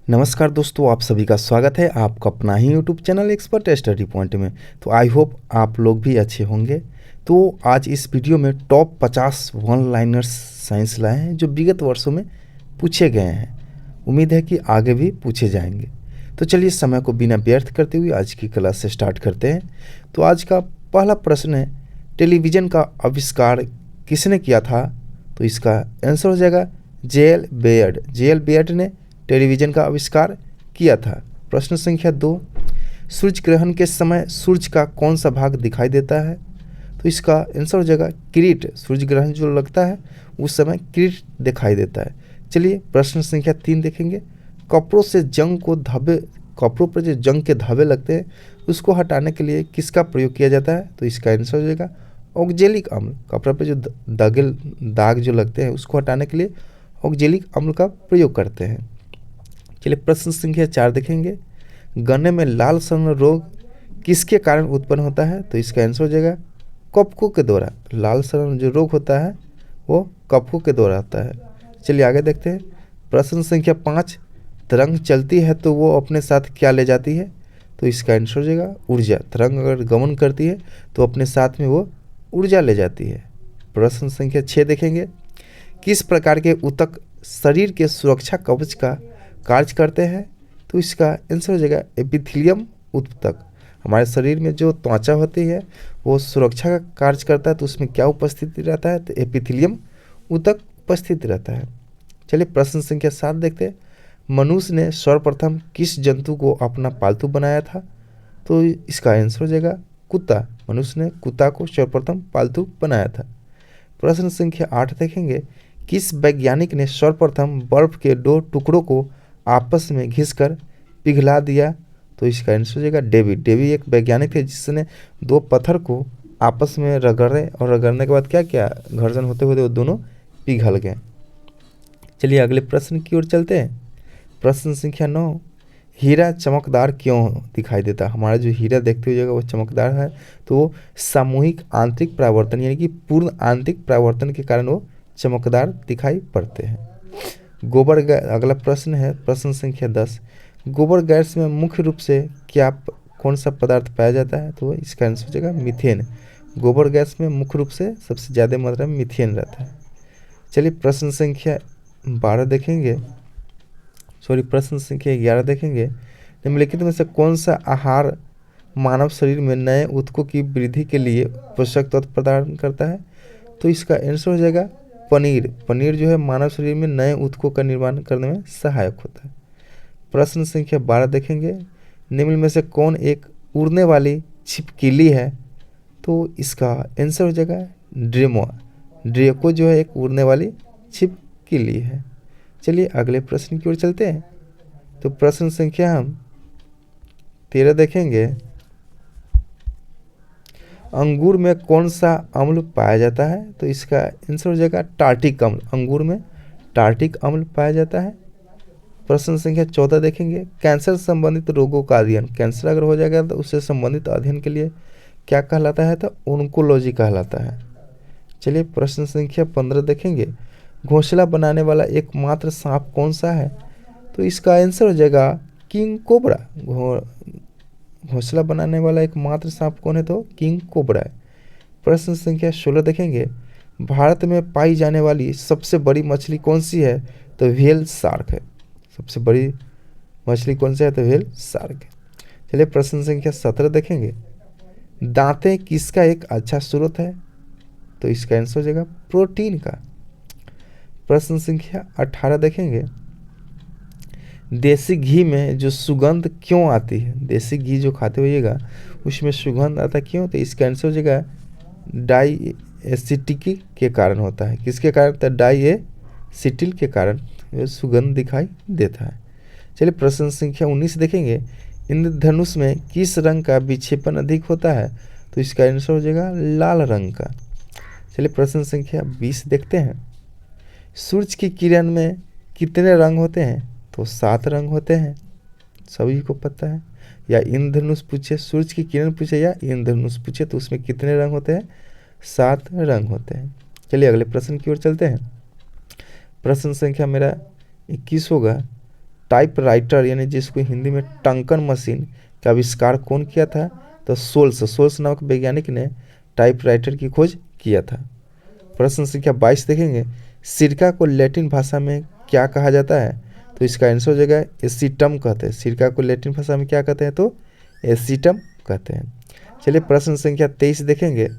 नमस्कार दोस्तों, आप सभी का स्वागत है आपका अपना ही YouTube channel expert study point में। तो आई होप आप लोग भी अच्छे होंगे। तो आज इस वीडियो में टॉप 50 वन लाइनर्स साइंस लाए हैं जो विगत वर्षों में पूछे गए हैं। उम्मीद है कि आगे भी पूछे जाएंगे। तो चलिए समय को बिना व्यर्थ करते हुए आज की क्लास से स्टार्ट करते हैं। तो आज का पहला प्रश्न है, टेलीविज़न का आविष्कार किसने किया था? तो इसका आंसर हो जाएगा जे.एल. बेयर्ड। जे.एल. बेयर्ड ने टेलीविज़न का आविष्कार किया था। प्रश्न संख्या 2, सूर्य ग्रहण के समय सूर्य का कौन सा भाग दिखाई देता है? तो इसका आंसर हो जाएगा किरीट। सूर्य ग्रहण जो लगता है उस समय किरीट दिखाई देता है। चलिए प्रश्न संख्या 3 देखेंगे। कपड़ों पर जो जंग के धब्बे लगते हैं उसको हटाने के लिए किसका प्रयोग किया जाता है? तो इसका आंसर हो जाएगा ऑक्जेलिक अम्ल। कपड़े पर जो दाग जो लगते हैं उसको हटाने के लिए ऑक्जेलिक अम्ल का प्रयोग करते हैं। चलिए प्रश्न संख्या 4 देखेंगे। गन्ने में लाल सड़न रोग किसके कारण उत्पन्न होता है? तो इसका आंसर हो जाएगा कवकों के द्वारा। लाल सड़न जो रोग होता है वो कवकों के द्वारा होता है। चलिए आगे देखते हैं। प्रश्न संख्या 5, तरंग चलती है तो वो अपने साथ क्या ले जाती है? तो इसका आंसर हो जाएगा ऊर्जा। तरंग अगर गमन करती है तो अपने साथ में वो ऊर्जा ले जाती है। प्रश्न संख्या 6 देखेंगे। किस प्रकार के ऊतक शरीर के सुरक्षा कवच का कार्य करते हैं? तो इसका आंसर हो जाएगा एपिथेलियम ऊतक। हमारे शरीर में जो त्वचा होती है वो सुरक्षा का कार्य करता है, तो उसमें क्या उपस्थिति रहता है? तो एपिथेलियम ऊतक उपस्थित रहता है। चलिए प्रश्न संख्या 7 देखते हैं। मनुष्य ने सर्वप्रथम किस जंतु को अपना पालतू बनाया था? तो इसका आंसर हो जाएगा कुत्ता। मनुष्य ने कुत्ता को सर्वप्रथम पालतू बनाया था। प्रश्न संख्या 8 देखेंगे। किस वैज्ञानिक ने सर्वप्रथम बर्फ के 2 टुकड़ों को आपस में घिसकर पिघला दिया? तो इसका आंसर हो जाएगा डेवी। डेवी एक वैज्ञानिक थे जिसने 2 पत्थर को आपस में रगड़े और रगड़ने के बाद क्या किया, घर्षण होते हुए वो दोनों पिघल गए। चलिए अगले प्रश्न की ओर चलते हैं। प्रश्न संख्या 9, हीरा चमकदार क्यों दिखाई देता? हमारा जो हीरा देखते हुए वो चमकदार है, तो वो सामूहिक आंतरिक परावर्तन यानी कि पूर्ण आंतरिक परावर्तन के कारण वो चमकदार दिखाई पड़ते हैं। गोबर गैस, अगला प्रश्न है प्रश्न संख्या 10, गोबर गैस में मुख्य रूप से कौन सा पदार्थ पाया जाता है? तो इसका आंसर हो जाएगा मीथेन। गोबर गैस में मुख्य रूप से सबसे ज़्यादा मात्रा में मीथेन रहता है। चलिए प्रश्न संख्या 12 देखेंगे, प्रश्न संख्या 11 देखेंगे। निम्नलिखित में से कौन सा आहार मानव शरीर में नए ऊतकों की वृद्धि के लिए पोषक तत्व प्रदान करता है? तो इसका आंसर हो जाएगा पनीर। पनीर जो है मानव शरीर में नए ऊतकों का निर्माण करने में सहायक होता है। प्रश्न संख्या 12 देखेंगे। निम्न में से कौन एक उड़ने वाली छिपकली है? तो इसका आंसर हो जाएगा ड्रेमो। ड्रेको जो है एक उड़ने वाली छिपकली है। चलिए अगले प्रश्न की ओर चलते हैं। तो प्रश्न संख्या हम 13 देखेंगे। अंगूर में कौन सा अम्ल पाया जाता है? तो इसका आंसर हो जाएगा टार्टिक अम्ल। अंगूर में टार्टिक अम्ल पाया जाता है। प्रश्न संख्या 14 देखेंगे। कैंसर संबंधित रोगों का अध्ययन, कैंसर अगर हो जाएगा तो उससे संबंधित अध्ययन के लिए क्या कहलाता है? तो ओन्कोलॉजी कहलाता है। चलिए प्रश्न संख्या 15 देखेंगे। घोंसला बनाने वाला एकमात्र सांप कौन सा है? तो इसका आंसर हो जाएगा किंग कोबरा। घोंसला बनाने वाला एकमात्र सांप कौन है? तो किंग कोबरा है। प्रश्न संख्या 16 देखेंगे। भारत में पाई जाने वाली सबसे बड़ी मछली कौन सी है? तो व्हेल शार्क है। सबसे बड़ी मछली कौन सी है? तो व्हेल शार्क है। चलिए प्रश्न संख्या 17 देखेंगे। दांतें किसका एक अच्छा स्रोत है? तो इसका आंसर हो जाएगा प्रोटीन का। प्रश्न संख्या 18 देखेंगे। देसी घी में जो सुगंध क्यों आती है? देसी घी जो खाते होइएगा उसमें सुगंध आता क्यों? तो इसका आंसर हो जाएगा डाई एसिटिकी के कारण होता है। किसके कारण? तो डाई एसिटिल के कारण सुगंध दिखाई देता है। चलिए प्रश्न संख्या 19 देखेंगे। इंद्रधनुष में किस रंग का विक्षेपण अधिक होता है? तो इसका आंसर हो जाएगा लाल रंग का। चलिए प्रश्न संख्या 20 देखते हैं। सूर्य की किरण में कितने रंग होते हैं? तो 7 रंग होते हैं, सभी को पता है। या इंद्रधनुष पूछे, सूर्य की किरण पूछे या इंद्रधनुष पूछे तो उसमें कितने रंग होते हैं? 7 रंग होते हैं। चलिए अगले प्रश्न की ओर चलते हैं। प्रश्न संख्या मेरा 21 होगा। टाइपराइटर यानी जिसको हिंदी में टंकन मशीन का आविष्कार कौन किया था? तो सोल्स नामक वैज्ञानिक ने टाइपराइटर की खोज किया था। प्रश्न संख्या 22 देखेंगे, सिरका को लैटिन भाषा में क्या कहा जाता है? तो इसका आंसर हो जाएगा एसीटम कहते हैं। सिरका को लैटिन भाषा में क्या कहते हैं? तो एसीटम कहते हैं। चलिए प्रश्न संख्या 23 देखेंगे,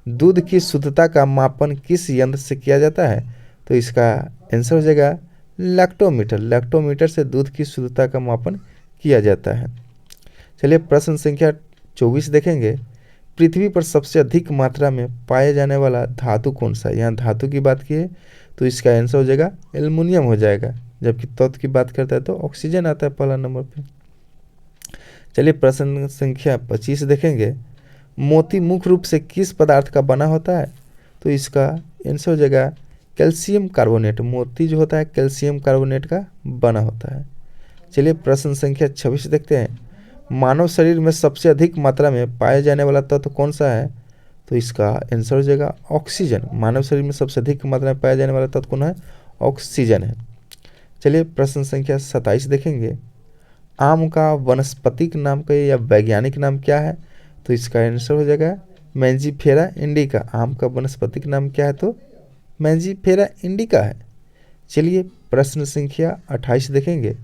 दूध की शुद्धता का मापन किस यंत्र से किया जाता है? तो इसका आंसर हो जाएगा लैक्टोमीटर। लैक्टोमीटर से दूध की शुद्धता का मापन किया जाता है। चलिए प्रश्न संख्या 24 देखेंगे, पृथ्वी पर सबसे अधिक मात्रा में पाया जाने वाला धातु कौन सा है? यहाँ धातु की बात की है तो इसका आंसर हो जाएगा एल्युमिनियम हो जाएगा, जबकि तत्व की बात करता है तो ऑक्सीजन आता है पहला नंबर पे। चलिए प्रश्न संख्या 25 देखेंगे, मोती मुख्य रूप से किस पदार्थ का बना होता है? तो इसका आंसर हो जाएगा कैल्शियम कार्बोनेट। मोती जो होता है कैल्शियम कार्बोनेट का बना होता है। चलिए प्रश्न संख्या 26 देखते हैं, मानव शरीर में सबसे अधिक मात्रा में पाया जाने वाला तत्व कौन सा है? तो इसका आंसर हो जाएगा ऑक्सीजन। मानव शरीर में सबसे अधिक मात्रा में पाया जाने वाला तत्व कौन है? ऑक्सीजन है। चलिए प्रश्न संख्या 27 देखेंगे, आम का वनस्पतिक नाम का या वैज्ञानिक नाम क्या है? तो इसका आंसर हो जाएगा मैंजीफेरा इंडिका। आम का वनस्पतिक नाम क्या है? तो मैंजीफेरा इंडिका है। चलिए प्रश्न संख्या 28 देखेंगे,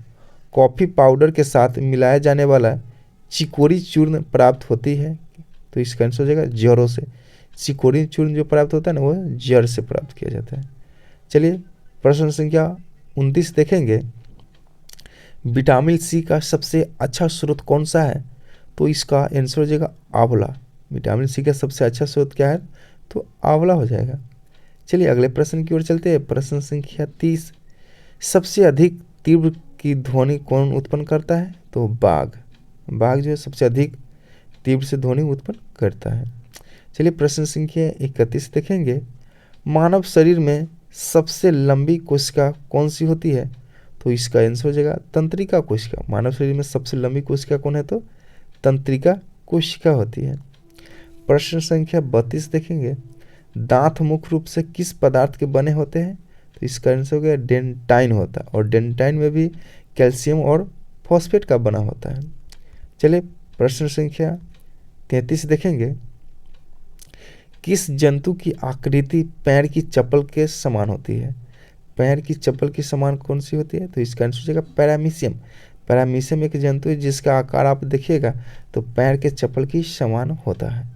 कॉफ़ी पाउडर के साथ मिलाया जाने वाला चिकोरी चूर्ण प्राप्त होती है? तो इसका आंसर हो जाएगा जड़ों से। चिकोरी चूर्ण जो प्राप्त होता है ना वो जड़ से प्राप्त किया जाता है। चलिए प्रश्न संख्या 29 देखेंगे, विटामिन सी का सबसे अच्छा स्रोत कौन सा है? तो इसका आंसर हो जाएगा आंवला। विटामिन सी का सबसे अच्छा स्रोत क्या है? तो आंवला हो जाएगा। चलिए अगले प्रश्न की ओर चलते हैं। प्रश्न संख्या 30, सबसे अधिक तीव्र की ध्वनि कौन उत्पन्न करता है? तो बाघ। बाघ जो है सबसे अधिक तीव्र से ध्वनि उत्पन्न करता है। चलिए प्रश्न संख्या 31 देखेंगे, मानव शरीर में सबसे लंबी कोशिका कौन सी होती है? तो इसका आंसर हो जाएगा तंत्रिका कोशिका। मानव शरीर में सबसे लंबी कोशिका कौन है? तो तंत्रिका कोशिका होती है। प्रश्न संख्या 32 देखेंगे, दांत मुख्य रूप से किस पदार्थ के बने होते हैं? तो इसका आंसर हो गया डेंटाइन होता है, और डेंटाइन में भी कैल्शियम और फॉस्फेट का बना होता है। चलिए प्रश्न संख्या 33 देखेंगे, किस जंतु की आकृति पैर की चप्पल के समान होती है? पैर की चप्पल के समान कौन सी होती है? तो इसका आंसर हो जाएगा पैरामीशियम। पैरामीशियम एक जंतु है जिसका आकार आप देखिएगा तो पैर के चप्पल की समान होता है।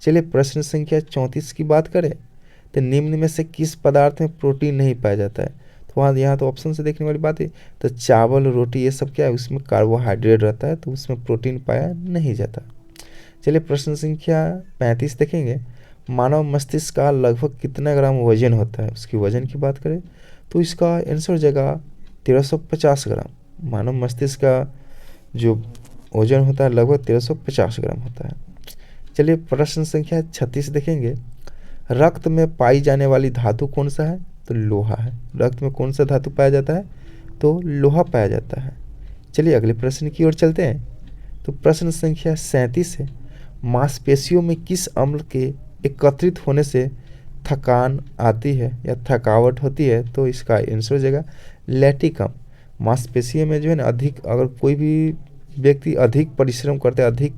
चलिए प्रश्न संख्या 34 की बात करें तो निम्न में से किस पदार्थ में प्रोटीन नहीं पाया जाता है? तो वहाँ यहाँ तो ऑप्शन से देखने वाली बात है, तो चावल रोटी ये सब क्या है, उसमें कार्बोहाइड्रेट रहता है तो उसमें प्रोटीन पाया नहीं जाता। चलिए प्रश्न संख्या 35 देखेंगे, मानव मस्तिष्क का लगभग कितना ग्राम वजन होता है? उसकी वजन की बात करें तो इसका आंसर हो जाएगा 1350 ग्राम। मानव मस्तिष्क का जो वजन होता है लगभग 1350 ग्राम होता है। चलिए प्रश्न संख्या 36 देखेंगे, रक्त में पाई जाने वाली धातु कौन सा है? तो लोहा है। रक्त में कौन सा धातु पाया जाता है? तो लोहा पाया जाता है। चलिए अगले प्रश्न की ओर चलते हैं। तो प्रश्न संख्या 37 है, मांसपेशियों में किस अम्ल के एकत्रित होने से थकान आती है या थकावट होती है? तो इसका आंसर हो जाएगा लैक्टिक अम्ल। मांसपेशियों में जो है ना अधिक, अगर कोई भी व्यक्ति अधिक परिश्रम करते हैं, अधिक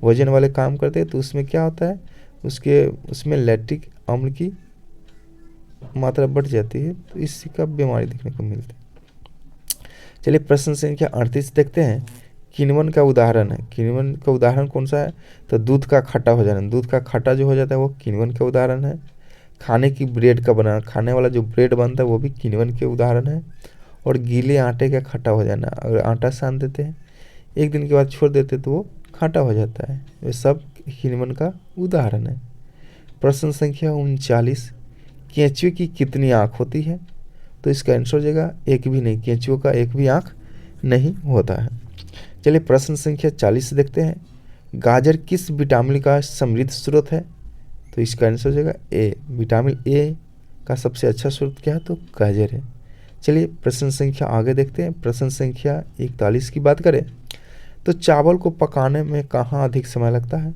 वजन वाले काम करते हैं तो उसमें क्या होता है, उसमें लैक्टिक अम्ल की मात्रा बढ़ जाती है, तो इसी का बीमारी देखने को मिलती है। चलिए प्रश्न संख्या 38 देखते हैं, किण्वन का उदाहरण है। किण्वन का उदाहरण कौन सा है? तो दूध का खट्टा हो जाना। दूध का खट्टा जो हो जाता है वो किण्वन का उदाहरण है। खाने की ब्रेड का बनाना, खाने वाला जो ब्रेड बनता है वो भी किण्वन के उदाहरण है। और गीले आटे का खट्टा हो जाना, अगर आटा सान देते हैं 1 दिन के बाद छोड़ देते तो वो खट्टा हो जाता है, ये सब किण्वन का उदाहरण है। प्रश्न संख्या 39, केंचुए की कितनी आँख होती है? तो इसका आंसर हो जाएगा एक भी नहीं। केंचुओं का एक भी आँख नहीं होता है। चलिए प्रश्न संख्या 40 देखते हैं, गाजर किस विटामिन का समृद्ध स्रोत है? तो इसका आंसर हो जाएगा ए। विटामिन ए का सबसे अच्छा स्रोत क्या है? तो गाजर है। चलिए प्रश्न संख्या आगे देखते हैं। प्रश्न संख्या 41 की बात करें तो चावल को पकाने में कहाँ अधिक समय लगता है?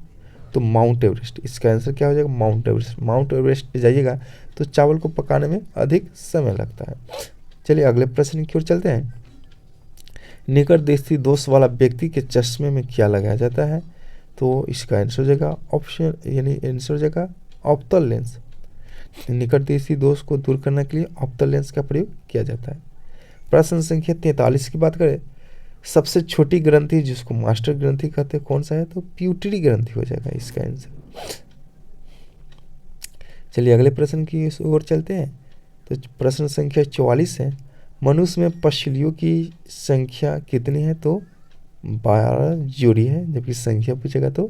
तो माउंट एवरेस्ट। इसका आंसर क्या हो जाएगा? Mount Everest. माउंट एवरेस्ट पे जाइएगा तो चावल को पकाने में अधिक समय लगता है। चलिए अगले प्रश्न की ओर चलते हैं। निकट दृष्टि दोष वाला व्यक्ति के चश्मे में क्या लगाया जाता है? तो इसका आंसर हो जाएगा ऑप्शन, यानी आंसर हो जाएगा ऑप्टल लेंस। निकट दृष्टि दोष को दूर करने के लिए ऑप्टल लेंस का प्रयोग किया जाता है। प्रश्न संख्या 43 की बात करें, सबसे छोटी ग्रंथि जिसको मास्टर ग्रंथि कहते हैं कौन सा है? तो प्यूटरी ग्रंथि हो जाएगा इसका आंसर। चलिए अगले प्रश्न की ओर चलते हैं। तो प्रश्न संख्या 44 है, मनुष्य में पसलियों की संख्या कितनी है? तो 12 जोड़ी है, जबकि संख्या पूछेगा तो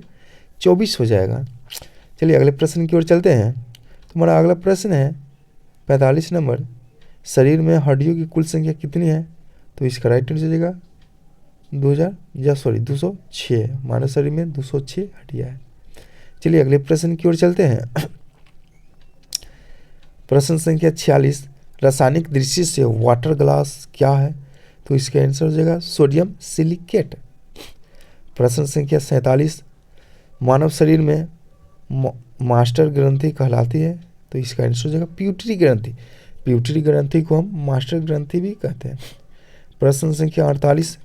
24 हो जाएगा। चलिए अगले प्रश्न की ओर चलते हैं। तुम्हारा अगला प्रश्न है 45 नंबर, शरीर में हड्डियों की कुल संख्या कितनी है? तो इसका राइट आंसर हो जाएगा 206। मानव शरीर में 206 हड्डियाँ हैं। चलिए अगले प्रश्न की ओर चलते हैं। प्रश्न संख्या 46, रासायनिक दृष्टि से वाटर ग्लास क्या है? तो इसका आंसर हो जाएगा सोडियम सिलिकेट। प्रश्न संख्या 47, मानव शरीर में मास्टर ग्रंथि कहलाती है? तो इसका आंसर हो जाएगा प्यूटरी ग्रंथि। प्यूटरी ग्रंथि को हम मास्टर ग्रंथि भी कहते हैं। प्रश्न संख्या 48,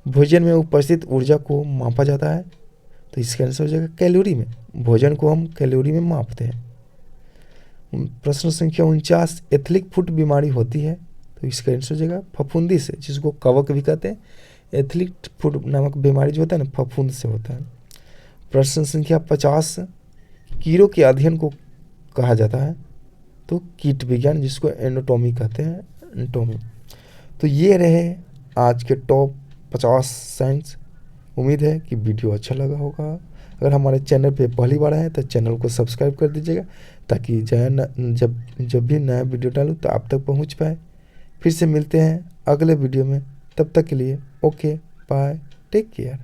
भोजन में उपस्थित ऊर्जा को मापा जाता है? तो इसका आंसर हो जाएगा कैलोरी में। भोजन को हम कैलोरी में मापते हैं। प्रश्न संख्या 49, एथलिक फुट बीमारी होती है? तो इसका आंसर हो जाएगा फफूंदी से, जिसको कवक भी कहते हैं। एथलिक फुट नामक बीमारी जो होता है ना, फफूंद से होता है। प्रश्न संख्या 50, कीड़ों के अध्ययन को कहा जाता है? तो कीट विज्ञान, जिसको एनाटॉमी कहते हैं, एनाटॉमी। तो ये रहे आज के टॉप 50 साइंस। उम्मीद है कि वीडियो अच्छा लगा होगा। अगर हमारे चैनल पे पहली बार आए तो चैनल को सब्सक्राइब कर दीजिएगा, ताकि जब भी नया वीडियो डालूँ तो आप तक पहुंच पाए। फिर से मिलते हैं अगले वीडियो में, तब तक के लिए ओके बाय, टेक केयर।